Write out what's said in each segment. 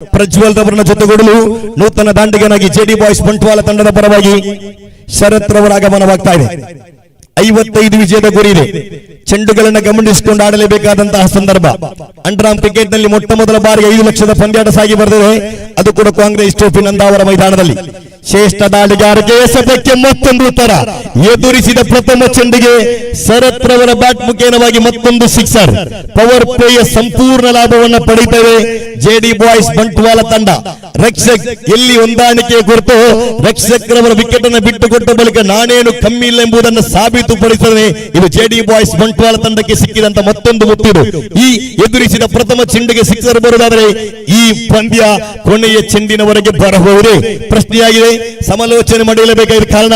ಪ್ರಜ್ವಲ್ ರವರನ್ನ ಜೊತೆಗೂಡಲು ನೂತನ ದಾಂಡಿಗನಾಗಿ JD boys Bantwal ತಂಡದ ಪರವಾಗಿ ಶರತ್ ರವರ ಆಗಮನವಾಗ್ತಾ ಇದೆ. 55 ವಿಜಯದ ಗುರಿ ಇದೆ. ಚೆಂಡುಗಳನ್ನು ಗಮನಿಸಿಕೊಂಡು ಆಡಲೇಬೇಕಾದಂತಹ ಸಂದರ್ಭ. ಅಂಡರ್ಆರ್ಮ್ ಕ್ರಿಕೆಟ್ ನಲ್ಲಿ ಮೊಟ್ಟ ಮೊದಲ ಬಾರಿಗೆ 5 ಲಕ್ಷದ ಪಂದ್ಯಾಟ ಸಾಗಿ ಬರೆದಿದೆ. ಅದು ಕೂಡ ಕಾಂಗ್ರೆಸ್ ಟ್ರೋಫಿ ನಂದಾವರ ಮೈದಾನದಲ್ಲಿ. ಶ್ರೇಷ್ಠ ದಾಳಿಗಾರಿಕೆ ಎಸೆತಕ್ಕೆ ಮತ್ತೊಂದು ಉತ್ತರ. ಎದುರಿಸಿದ ಪ್ರಥಮ ಚೆಂಡಿಗೆ ಶರತ್ ರವರ ಬ್ಯಾಟ್ ಮುಖೇನವಾಗಿ ಮತ್ತೊಂದು ಸಿಕ್ಸರ್. ಪವರ್ ಪ್ಲೇಯ ಸಂಪೂರ್ಣ ಲಾಭವನ್ನು ಪಡೆಯುತ್ತೇವೆ ಜೆಡಿ ಬಾಯ್ಸ್ ಬಂಟ್ವಾಳ ತಂಡ. ರಕ್ಷಕ್ ಎಲ್ಲಿ ಹೊಂದಾಣಿಕೆ ಕುರಿತು ರಕ್ಷಕ್ ರವರ ವಿಕೆಟ್ ಅನ್ನು ಬಿಟ್ಟುಕೊಟ್ಟ ಬಳಿಕ ನಾನೇನು ಕಮ್ಮಿ ಇಲ್ಲ ಎಂಬುದನ್ನು ಸಾಬೀತುಪಡಿಸದೆ ಇದು ಜೆಡಿ ಬಾಯ್ಸ್ ಬಂಟ್ವಾಳ ತಂಡಕ್ಕೆ ಸಿಕ್ಕಿದಂತ ಮತ್ತೊಂದು ಮುತ್ತಿದು. ಈ ಎದುರಿಸಿದ ಪ್ರಥಮ ಚೆಂಡಿಗೆ ಸಿಕ್ಸರ್ ಬರುವುದಾದರೆ ಈ ಪಂದ್ಯ ಕೊನೆಯ ಚೆಂಡಿನವರೆಗೆ ಬರಬಹುದೇ ಪ್ರಶ್ನೆಯಾಗಿದೆ. ಸಮಾಲೋಚನೆ ಮಾಡಲೇಬೇಕಾದ ಕಾರಣ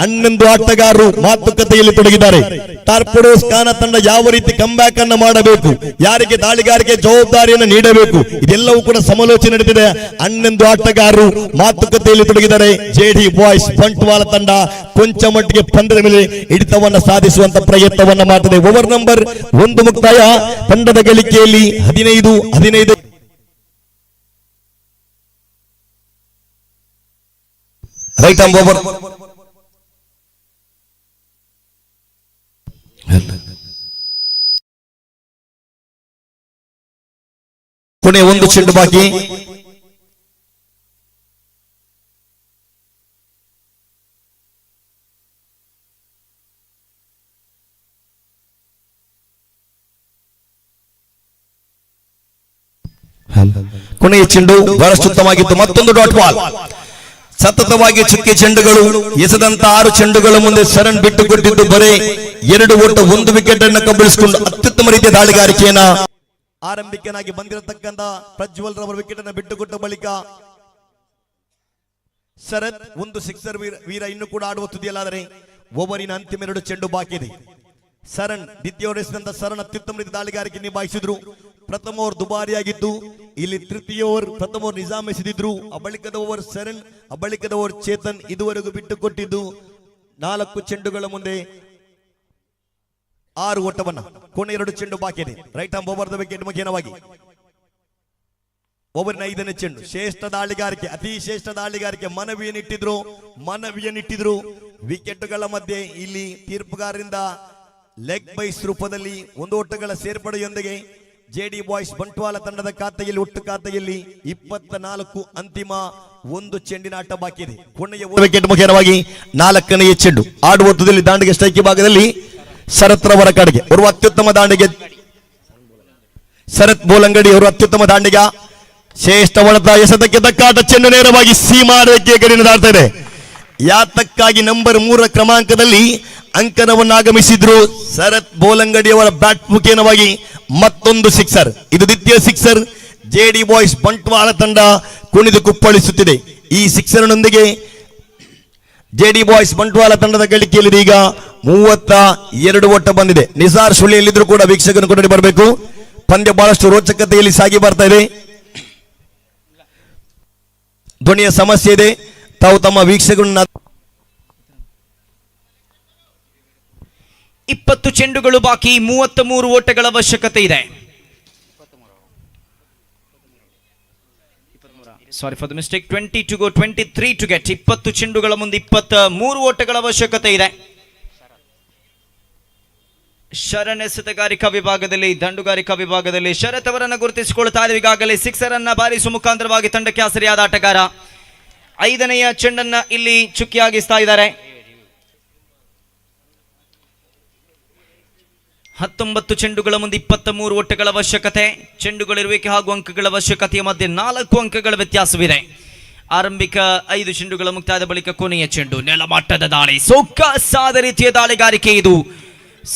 11 ಆಟಗಾರರು ಮಾತುಕತೆಯಲ್ಲಿ ತೊಡಗಿದ್ದಾರೆ. ಟಾರ್ಪಡೋಸ್ ಖಾನ ತಂಡ ಯಾವ ರೀತಿ ಕಂಬ್ಯಾಕ್ ಅನ್ನು ಮಾಡಬೇಕು, ಯಾರಿಗೆ ದಾಳಿಗಾರಿಕೆ ಜವಾಬ್ದಾರಿಯನ್ನು ನೀಡಬೇಕು, ಇದೆಲ್ಲವೂ ಕೂಡ ಸಮಾಲೋಚನೆ ನಡೆದಿದೆ. 11 ಆಟಗಾರರು ಮಾತುಕತೆಯಲ್ಲಿ ತೊಡಗಿದ್ದಾರೆ. ಜೆಡಿ ಬಾಯ್ಸ್ ಬಂಟ್ವಾಳ ತಂಡ ಕೊಂಚ ಮಟ್ಟಿಗೆ ಪಂದ್ಯದ ಮೇಲೆ ಹಿಡಿತವನ್ನು ಸಾಧಿಸುವಂತ ಪ್ರಯತ್ನವನ್ನ ಮಾಡುತ್ತದೆ. ಓವರ್ ನಂಬರ್ 1 ಮುಕ್ತಾಯ. ತಂಡದ ಗಳಿಕೆಯಲ್ಲಿ 15 ರೈಟ್ ಆರ್ಮ್ ಓವರ್. ಕೊನೆ ಒಂದು ಚೆಂಡು ಬಾಕಿ. ಕೊನೆಯ ಚೆಂಡು ಬಹಳಷ್ಟು ಉತ್ತಮವಾಗಿತ್ತು. ಮತ್ತೊಂದು ಡಾಟ್ ಬಾಲ್. ಸತತವಾಗಿ ಚುಕ್ಕಿ ಚೆಂಡುಗಳು ಎಸೆದಂತ 6 ಚೆಂಡುಗಳ ಮುಂದೆ ಶರಣ್ ಬಿಟ್ಟುಕೊಟ್ಟಿದ್ದು ಬರೇ 2 ಓಟ 1 ವಿಕೆಟ್ ಅನ್ನು ಕಬಳಿಸಿಕೊಂಡು ಅತ್ಯುತ್ತಮ ರೀತಿಯ ದಾಳಿಗಾರಿಕೆಯನ್ನ ಆರಂಭಿಕನಾಗಿ ಬಂದಿರತಕ್ಕಂತ ಪ್ರಜ್ವಲ್ ರವರ ವಿಕೆಟ್ ಅನ್ನು ಬಿಟ್ಟುಕೊಟ್ಟ ಬಳಿಕ ಶರತ್ ಒಂದು ಸಿಕ್ಸರ್ ವೀರ ಇನ್ನು ಕೂಡ ಆಡುವ ತುದಿಯಲ್ಲಾದರೆ ಓವರಿನ ಅಂತಿಮ 2 ಚೆಂಡು ಬಾಕಿ ಇದೆ. ಶರಣ್ ದ್ವಿತೀಯ ಓವರ್ ಎಸೆದಂತ ಶರಣ್ ಅತ್ಯುತ್ತಮ ರೀತಿಯ ದಾಳಿಗಾರಿಕೆ ನಿಭಾಯಿಸಿದ್ರು. ಪ್ರಥಮ ಓವರ್ ದುಬಾರಿಯಾಗಿತ್ತು. ಇಲ್ಲಿ ತೃತೀಯ ಓವರ್ ಪ್ರಥಮ ಓವರ್ ನಿಜಾಮ್ ಎಸೆದಿದ್ರು. ಬಳಿಕದ ಓವರ್ ಶರಣ್, ಬಳಿಕದ ಓವರ್ ಚೇತನ್ ಇದುವರೆಗೂ ಬಿಟ್ಟುಕೊಟ್ಟಿದ್ದು 4 ಚೆಂಡುಗಳ ಮುಂದೆ 6 ಓಟವನ್ನ. ಕೊನೆ 2 ಚೆಂಡು ಬಾಕಿ ಇದೆ. Right arm over the wicket ಮುಖೇನವಾಗಿ ಓವರ್ನ 5ನೇ ಚೆಂಡು. ಶ್ರೇಷ್ಠ ದಾಳಿಗಾರಿಕೆ, ಅತಿ ಶ್ರೇಷ್ಠ ದಾಳಿಗಾರಿಕೆ ಮನವಿಯನ್ನಿಟ್ಟಿದ್ರು. ವಿಕೆಟ್ಗಳ ಮಧ್ಯೆ ಇಲ್ಲಿ ತೀರ್ಪುಗಾರರಿಂದ ಲೆಗ್ ಬೈಸ್ ರೂಪದಲ್ಲಿ 1 ಓಟಗಳ ಸೇರ್ಪಡೆಯೊಂದಿಗೆ ಜೆಡಿ ಬಾಯ್ಸ್ ಬಂಟ್ವಾಳ ತಂಡದ ಖಾತೆಯಲ್ಲಿ ಒಟ್ಟು ಖಾತೆಯಲ್ಲಿ 24 ಅಂತಿಮ 1 ಚೆಂಡಿನ ಆಟ ಬಾಕಿ ಇದೆ. ಕೊನೆಯ ವಿಕೆಟ್ ಮುಖೇನವಾಗಿ 4ನೇ ಚೆಂಡು. ಆಡುವ ಹೊತ್ತದಲ್ಲಿ ದಾಂಡಿಗೆ ಸ್ಟ್ರೈಕ್ ಭಾಗದಲ್ಲಿ ಶರತ್ ರವರ ಕಡೆಗೆ ಅವರು ಅತ್ಯುತ್ತಮ ದಾಂಡಿಗೆ. ಶರತ್ ಬೋಲಂಗಡಿ ಅವರು ಅತ್ಯುತ್ತಮ ದಾಂಡಿಗ. ಶ್ರೇಷ್ಠ ಹೊಡೆತ ಎಸೆತಕ್ಕೆ ತಕ್ಕಾಟ ಚೆಂಡು ನೇರವಾಗಿ ಸೀಮಾ ರೇಖೆಯ ಗಡಿಯನ್ನು ದಾಟ್ತಾ ಇದೆ. ಯಾತಕ್ಕಾಗಿ ನಂಬರ್ 3 ಕ್ರಮಾಂಕದಲ್ಲಿ ಅಂಕಣವನ್ನು ಆಗಮಿಸಿದ್ರು ಶರತ್ ಬೋಲಂಗಡಿ ಅವರ ಬ್ಯಾಟ್ ಮುಖೇನವಾಗಿ ಮತ್ತೊಂದು ಸಿಕ್ಸರ್. ಇದು ದ್ವಿತೀಯ ಸಿಕ್ಸರ್. ಜೆಡಿ ಬಾಯ್ಸ್ ಬಂಟ್ವಾಳ ತಂಡ ಕುಣಿದು ಕುಪ್ಪಳಿಸುತ್ತಿದೆ. ಈ ಸಿಕ್ಸರ್ನೊಂದಿಗೆ ಜೆಡಿ ಬಾಯ್ಸ್ ಬಂಟ್ವಾಳ ತಂಡದ ಗಳಿಕೆಯಲ್ಲಿ ಈಗ 32 ಓಟ ಬಂದಿದೆ. ನಿಸಾರ್ ಸುಳ್ಳಿಯಲ್ಲಿದ್ರು ಕೂಡ ವೀಕ್ಷಕರನ್ನು ಕೊಡಿ ಬರಬೇಕು. ಪಂದ್ಯ ಬಹಳಷ್ಟು ರೋಚಕತೆಯಲ್ಲಿ ಸಾಗಿ ಬರ್ತಾ ಇದೆ. ಧ್ವನಿಯ ಸಮಸ್ಯೆ ಇದೆ. ತಾವು ತಮ್ಮ ವೀಕ್ಷಕರನ್ನ 20 ಚೆಂಡುಗಳು ಬಾಕಿ, 33 ಓಟಗಳ ಅವಶ್ಯಕತೆ ಇದೆ. Sorry for the mistake. 20 to go, 23 to get. 20 ಚೆಂಡುಗಳ ಮುಂದೆ 23 ಓಟಗಳ ಅವಶ್ಯಕತೆ ಇದೆ. ಶರಣ್ ಎಸೆತಗಾರಿಕಾ ವಿಭಾಗದಲ್ಲಿ, ದಂಡುಗಾರಿಕಾ ವಿಭಾಗದಲ್ಲಿ ಶರತ್ ಅವರನ್ನು ಗುರುತಿಸಿಕೊಳ್ತಾ ಇದ್ದಾರೆ. ಈಗಾಗಲೇ ಸಿಕ್ಸರ್ ಅನ್ನ ಬಾರಿಸುವ ಮುಖಾಂತರವಾಗಿ ತಂಡಕ್ಕೆ ಆಸರಿಯಾದ ಆಟಗಾರ. 5ನೇ ಚೆಂಡನ್ನ ಇಲ್ಲಿ ಚುಕ್ಕಿಯಾಗಿಸ್ತಾ ಇದ್ದಾರೆ. 19 ಚೆಂಡುಗಳ ಮುಂದೆ 23 ಓಟಗಳ ಅವಶ್ಯಕತೆ. ಚೆಂಡುಗಳಿರುವಿಕೆ ಹಾಗೂ ಅಂಕಗಳ ಅವಶ್ಯಕತೆಯ ಮಧ್ಯೆ 4 ಅಂಕಗಳ ವ್ಯತ್ಯಾಸವಿದೆ. ಆರಂಭಿಕ 5 ಚೆಂಡುಗಳ ಮುಕ್ತಾಯದ ಬಳಿಕ ಕೊನೆಯ ಚೆಂಡು. ನೆಲಮಟ್ಟದ ದಾಳಿ, ಸೊಗಸಾದ ರೀತಿಯ ದಾಳಿಗಾರಿಕೆ. ಇದು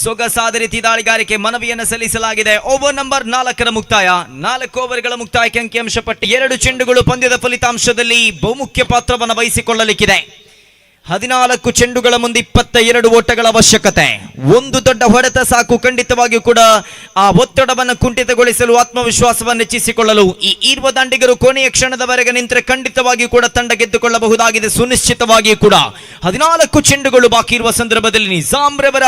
ಸೊಗಸಾದ ರೀತಿಯ ದಾಳಿಗಾರಿಕೆ. ಮನವಿಯನ್ನು ಸಲ್ಲಿಸಲಾಗಿದೆ. ಓವರ್ ನಂಬರ್ 4ರ ಮುಕ್ತಾಯ. 4 ಓವರ್ಗಳ ಮುಕ್ತಾಯಕ್ಕೆ ಅಂಕಿಅಂಶ ಪಟ್ಟಿ. 2 ಚೆಂಡುಗಳು ಪಂದ್ಯದ ಫಲಿತಾಂಶದಲ್ಲಿ ಬಹುಮುಖ್ಯ ಪಾತ್ರವನ್ನು ವಹಿಸಿಕೊಳ್ಳಲಿಕ್ಕಿದೆ. 14 ಚೆಂಡುಗಳ ಮುಂದೆ 22 ಓಟಗಳ ಅವಶ್ಯಕತೆ. ಒಂದು ದೊಡ್ಡ ಹೊಡೆತ ಸಾಕು ಖಂಡಿತವಾಗಿಯೂ ಕೂಡ ಆ ಒತ್ತಡವನ್ನು ಕುಂಠಿತಗೊಳಿಸಲು, ಆತ್ಮವಿಶ್ವಾಸವನ್ನು ಹೆಚ್ಚಿಸಿಕೊಳ್ಳಲು. ಈ ಈರ್ವ ದಾಂಡಿಗರು ಕೊನೆಯ ಕ್ಷಣದವರೆಗೆ ನಿಂತರೆ ಖಂಡಿತವಾಗಿಯೂ ಕೂಡ ತಂಡ ಗೆದ್ದುಕೊಳ್ಳಬಹುದಾಗಿದೆ ಸುನಿಶ್ಚಿತವಾಗಿಯೂ ಕೂಡ. 14 ಚೆಂಡುಗಳು ಬಾಕಿ ಇರುವ ಸಂದರ್ಭದಲ್ಲಿ ನಿಜಾಮ್ ರವರ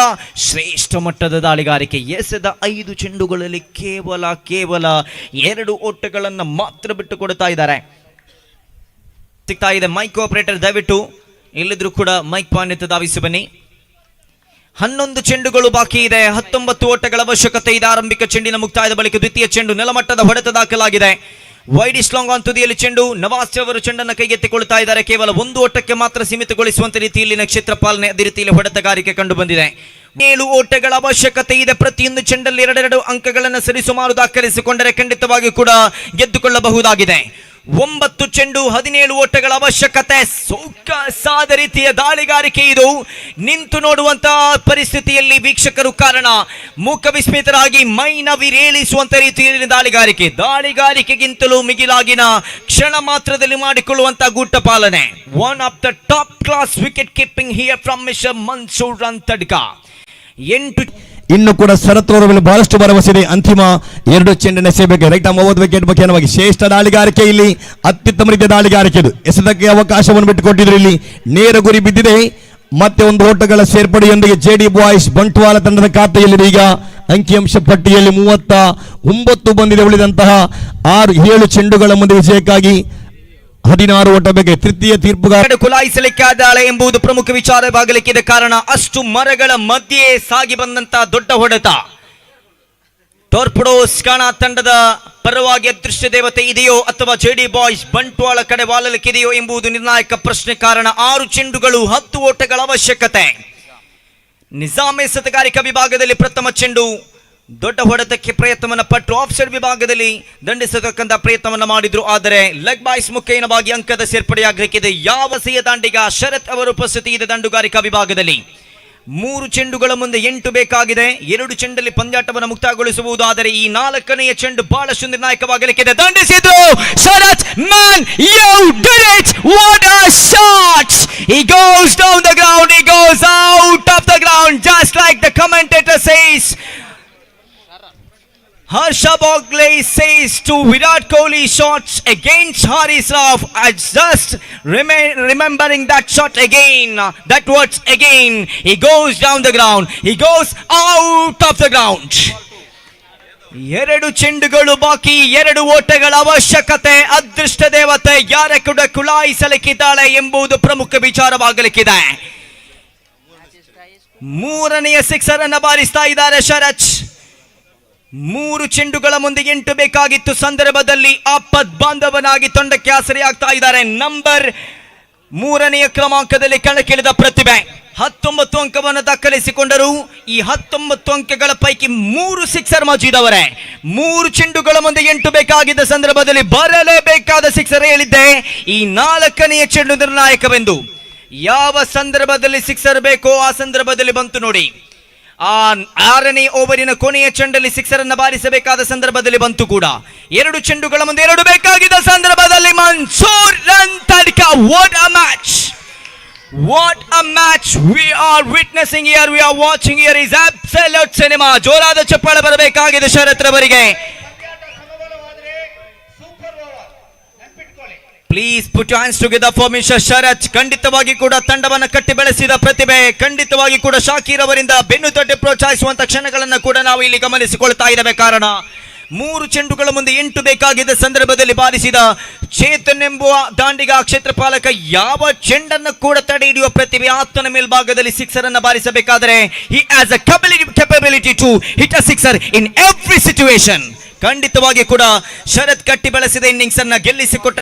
ಶ್ರೇಷ್ಠ ಮಟ್ಟದ ದಾಳಿಗಾರಿಕೆ. ಎಸೆದ 5 ಚೆಂಡುಗಳಲ್ಲಿ ಕೇವಲ 2 ಓಟಗಳನ್ನು ಮಾತ್ರ ಬಿಟ್ಟು ಕೊಡ್ತಾ ಇದ್ದಾರೆ. ಸಿಗ್ತಾ ಇದೆ ಮೈಕ್ ಆಪರೇಟರ್, ದಯವಿಟ್ಟು ಇಲ್ಲಿದ್ರು ಕೂಡ ಮೈಕ್ ಪಾಯಿಂಟ್ ಧಾವಿಸಿ ಬನ್ನಿ. 11 ಚೆಂಡುಗಳು ಬಾಕಿ ಇದೆ, 19 ಓಟಗಳ ಅವಶ್ಯಕತೆ ಇದೆ. ಆರಂಭಿಕ ಚೆಂಡಿನ ಮುಕ್ತಾಯದ ಬಳಿಕ ದ್ವಿತೀಯ ಚೆಂಡು ನೆಲಮಟ್ಟದ ಹೊಡೆತ ದಾಖಲಾಗಿದೆ. ವೈಡ್ ಇಸ್ ಲಾಂಗ್ ಆನ್ ತುದಿಯಲ್ಲಿ ಚೆಂಡು. ನವಾಸ್ ಅವರು ಚೆಂಡನ್ನು ಕೈಗೆತ್ತಿಕೊಳ್ತಾ ಇದ್ದಾರೆ. ಕೇವಲ 1 ಓಟಕ್ಕೆ ಮಾತ್ರ ಸೀಮಿತಗೊಳಿಸುವಂತ ರೀತಿಯಲ್ಲಿ ಕ್ಷೇತ್ರ ಪಾಲನೆ, ಅದೇ ರೀತಿಯಲ್ಲಿ ಹೊಡೆತಗಾರಿಕೆ ಕಂಡು ಬಂದಿದೆ. 7 ಓಟಗಳ ಅವಶ್ಯಕತೆ ಇದೆ. ಪ್ರತಿಯೊಂದು ಚೆಂಡಲ್ಲಿ 2 ಅಂಕಗಳನ್ನು ಸರಿಸುಮಾರು ದಾಖಲಿಸಿಕೊಂಡರೆ ಖಂಡಿತವಾಗಿಯೂ ಕೂಡ ಗೆದ್ದುಕೊಳ್ಳಬಹುದಾಗಿದೆ. 9 ಚೆಂಡು, 17 ಓಟಗಳ ಅವಶ್ಯಕತೆ. ಸೊಗಸಾದ ರೀತಿಯ ದಾಳಿಗಾರಿಕೆ ಇದು. ನಿಂತು ನೋಡುವಂತಹ ಪರಿಸ್ಥಿತಿಯಲ್ಲಿ ವೀಕ್ಷಕರು ಕಾರಣ ಮೂಕ ವಿಸ್ಮಿತರಾಗಿ ಮೈನವಿರೇಳಿಸುವಂತ ರೀತಿಯಲ್ಲಿ ದಾಳಿಗಾರಿಕೆಗಿಂತಲೂ ಮಿಗಿಲಾಗಿನ ಕ್ಷಣ ಮಾತ್ರದಲ್ಲಿ ಮಾಡಿಕೊಳ್ಳುವಂತಹ ಗೂಟ ಪಾಲನೆ. One of the top class wicket keeping here from mister Mansoor Ranthadka. 8 ಇನ್ನು ಕೂಡ ಶರತ್ ಅವರ ಮೇಲೆ ಬಹಳಷ್ಟು ಭರವಸೆ ಇದೆ. ಅಂತಿಮ 2 ಚೆಂಡಿನ ಸೇವೆಗೆ ರೈಟ್ 30 ವಿಕೆಟ್ ಮುಖ್ಯವಾಗಿ ಶ್ರೇಷ್ಠ ದಾಳಿಗಾರಿಕೆ. ಇಲ್ಲಿ ಅತ್ಯುತ್ತಮ ರೀತಿಯ ದಾಳಿಗಾರಿಕೆ ಇದು. ಎಸೆದಕ್ಕೆ ಅವಕಾಶವನ್ನು ಬಿಟ್ಟುಕೊಟ್ಟಿದ್ರು. ಇಲ್ಲಿ ನೇರ ಗುರಿ ಬಿದ್ದಿದೆ. ಮತ್ತೆ 1 ಓಟಗಳ ಸೇರ್ಪಡೆಯೊಂದಿಗೆ ಜೆಡಿ ಬಾಯ್ಸ್ ಬಂಟ್ವಾಳ ತಂಡದ ಖಾತೆಯಲ್ಲಿ ಈಗ ಅಂಕಿಅಂಶ ಪಟ್ಟಿಯಲ್ಲಿ 39 ಬಂದಿದೆ. ಉಳಿದಂತಹ 7 ಚೆಂಡುಗಳ ಮುಂದೆ ವಿಜಯಕ್ಕಾಗಿ 16 ಓಟ ಬೇಕು. ತೃತೀಯ ತೀರ್ಪುಗಾರ ಕುಲಾಯಿಸಲಿಕ್ಕಾದಾಳೆ ಎಂಬುದು ಪ್ರಮುಖ ವಿಚಾರವಾಗಲಿಕ್ಕಿದೆ. ಕಾರಣ ಅಷ್ಟು ಮರಗಳ ಮಧ್ಯೆ ಸಾಗಿ ಬಂದಂತಹ ದೊಡ್ಡ ಹೊಡೆತ. ಟೋರ್ಪಡೋಸ್ ಕಾಣ ತಂಡದ ಪರವಾಗಿ ಅದೃಶ್ಯ ದೇವತೆ ಇದೆಯೋ ಅಥವಾ ಜೆಡಿ ಬಾಯ್ಸ್ ಬಂಟ್ವಾಳ ಕಡೆ ವಾಲಲಿಕ್ಕಿದೆಯೋ ಎಂಬುದು ನಿರ್ಣಾಯಕ ಪ್ರಶ್ನೆ. ಕಾರಣ 6 ಚೆಂಡುಗಳು, 10 ಓಟಗಳ ಅವಶ್ಯಕತೆ. ನಿಜಾಮ್ ಎಸೆತಗಾರಿಕಾ ವಿಭಾಗದಲ್ಲಿ ಪ್ರಥಮ ಚೆಂಡು ದೊಡ್ಡ ಹೊಡೆತಕ್ಕೆ ಪ್ರಯತ್ನವನ್ನು ಪಟ್ಟರು. ಆಫ್ ಸೈಡ್ ವಿಭಾಗದಲ್ಲಿ ದಂಡಿಸತಕ್ಕಂಥ ಪ್ರಯತ್ನವನ್ನು ಮಾಡಿದ್ರು. ಆದರೆ ಲೆಗ್ ಬಾಯ್ಸ್ ಮುಖೇನವಾಗಿ ಅಂಕದ ಸೇರ್ಪಡೆಯಾಗಲಿಕ್ಕಿದೆ. ಯಾವ ಸಿಯ ದಾಂಡಿಗ ಶರತ್ ಅವರ ಉಪಸ್ಥಿತಿ ಇದೆ ದಂಡುಗಾರಿಕಾ ವಿಭಾಗದಲ್ಲಿ. 3 ಚೆಂಡುಗಳ ಮುಂದೆ 8 ಬೇಕಾಗಿದೆ. 2 ಚೆಂಡಲ್ಲಿ ಪಂದ್ಯಾಟವನ್ನು ಮುಕ್ತಾಯಗೊಳಿಸಬಹುದು. ಆದರೆ ಈ 4ನೆಯ ಚೆಂಡು ಬಹಳಷ್ಟು ನಿರ್ಣಾಯಕವಾಗಲಿಕ್ಕಿದೆ. ದಂಡಿಸಿದ್ರು Sharath. Man, you did it. What a shot. He goes down the ground. He goes out of the ground just like the commentator says. Harsha Bhogle says to Virat Kohli shots against Haris Rauf. I just remembering that shot again. That words again. He goes down the ground. He goes out of the ground. 2 ಚೆಂಡುಗಳು ಬಾಕಿ, 2 ಓಟಗಳ ಅವಶ್ಯಕತೆ. ಅದೃಷ್ಟ ದೇವತೆ ಯಾರ ಕೂಡ ಕುಲಾಯಿಸಲಿಕ್ಕಿದ್ದಾಳೆ ಎಂಬುದು ಪ್ರಮುಖ ವಿಚಾರವಾಗಲಿಕ್ಕಿದೆ. 3ನೆಯ sixer ಅನ್ನು ಬಾರಿಸ್ತಾ ಇದ್ದಾರೆ ಶರತ್. 3 ಚೆಂಡುಗಳ ಮುಂದೆ 8 ಬೇಕಾಗಿತ್ತು ಸಂದರ್ಭದಲ್ಲಿ ಆಪತ್ ಬಾಂಧವನಾಗಿ ತಂಡಕ್ಕೆ ಆಸರೆಯಾಗ್ತಾ ಇದ್ದಾರೆ. ನಂಬರ್ 3ನೆಯ ಕ್ರಮಾಂಕದಲ್ಲಿ ಕಣಕ್ಕಿಳಿದ ಪ್ರತಿಭೆ 19 ಅಂಕವನ್ನು ದಾಖಲಿಸಿಕೊಂಡರು. ಈ 19 ಅಂಕಗಳ ಪೈಕಿ 3 ಸಿಕ್ಸರ್ ಮಜೀದವರೇ. 3 ಚೆಂಡುಗಳ ಮುಂದೆ 8 ಬೇಕಾಗಿದ್ದ ಸಂದರ್ಭದಲ್ಲಿ ಬರಲೇಬೇಕಾದ ಸಿಕ್ಸರ್ ಹೇಳಿದ್ದೆ. ಈ 4ನೆಯ ಚೆಂಡು ನಿರ್ಣಾಯಕವೆಂದು. ಯಾವ ಸಂದರ್ಭದಲ್ಲಿ ಸಿಕ್ಸರ್ ಬೇಕೋ ಆ ಸಂದರ್ಭದಲ್ಲಿ ಬಂತು ನೋಡಿ. ಆ 6ನೇ ಓವರಿನ ಕೊನೆಯ ಚೆಂಡಲ್ಲಿ ಸಿಕ್ಸರ್ ಅನ್ನು ಬಾರಿಸಬೇಕಾದ ಸಂದರ್ಭದಲ್ಲಿ ಬಂತು ಕೂಡ. 2 ಚೆಂಡುಗಳ ಮುಂದೆ 2 ಬೇಕಾಗಿದ್ದ ಸಂದರ್ಭದಲ್ಲಿ Mansoor Ranthadka. What a match, what a match we are witnessing here, we are watching here. Is absolute cinema. ಜೋರಾದ ಚಪ್ಪಾಳೆ ಬರಬೇಕಾಗಿದೆ ಶರತ್ ರವರಿಗೆ. Please put you hands together for mister Sharath. ಖಂಡಿತವಾಗಿ ಕೂಡ ತಂಡವನ್ನು ಕಟ್ಟಿ ಬೆಳೆಸಿದ ಪ್ರತಿಭೆ. ಖಂಡಿತವಾಗಿ ಕೂಡ ಶಾಕೀರ್ ಅವರಿಂದ ಬೆನ್ನು ತಟ್ಟಿ ಪ್ರೋತ್ಸಾಹಿಸುವಂತ ಕ್ಷಣಗಳನ್ನು ಕೂಡ ನಾವು ಇಲ್ಲಿ ಗಮನಿಸಿಕೊಳ್ತಾ ಇದ್ದೇವೆ. ಕಾರಣ 3 ಚೆಂಡುಗಳ ಮುಂದೆ 8 ಬೇಕಾಗಿದ್ದ ಸಂದರ್ಭದಲ್ಲಿ ಬಾರಿಸಿದ ಚೇತನ್ ಎಂಬುವ ದಾಂಡಿಗ ಕ್ಷೇತ್ರಪಾಲಕ ಯಾವ ಚೆಂಡನ್ನು ಕೂಡ ತಡೆ ಹಿಡಿಯುವ ಪ್ರತಿಭೆ. ಆತನ ಮೇಲ್ಭಾಗದಲ್ಲಿ ಸಿಕ್ಸರ್ ಅನ್ನು ಬಾರಿಸಬೇಕಾದರೆ he has a capability to hit a sixer in every situation. ಖಂಡಿತವಾಗಿ ಕೂಡ ಶರತ್ ಕಟ್ಟಿ ಬೆಳೆಸಿದ ಇನ್ನಿಂಗ್ಸ್ ಅನ್ನ ಗೆಲ್ಲಿಸಿಕೊಟ್ಟ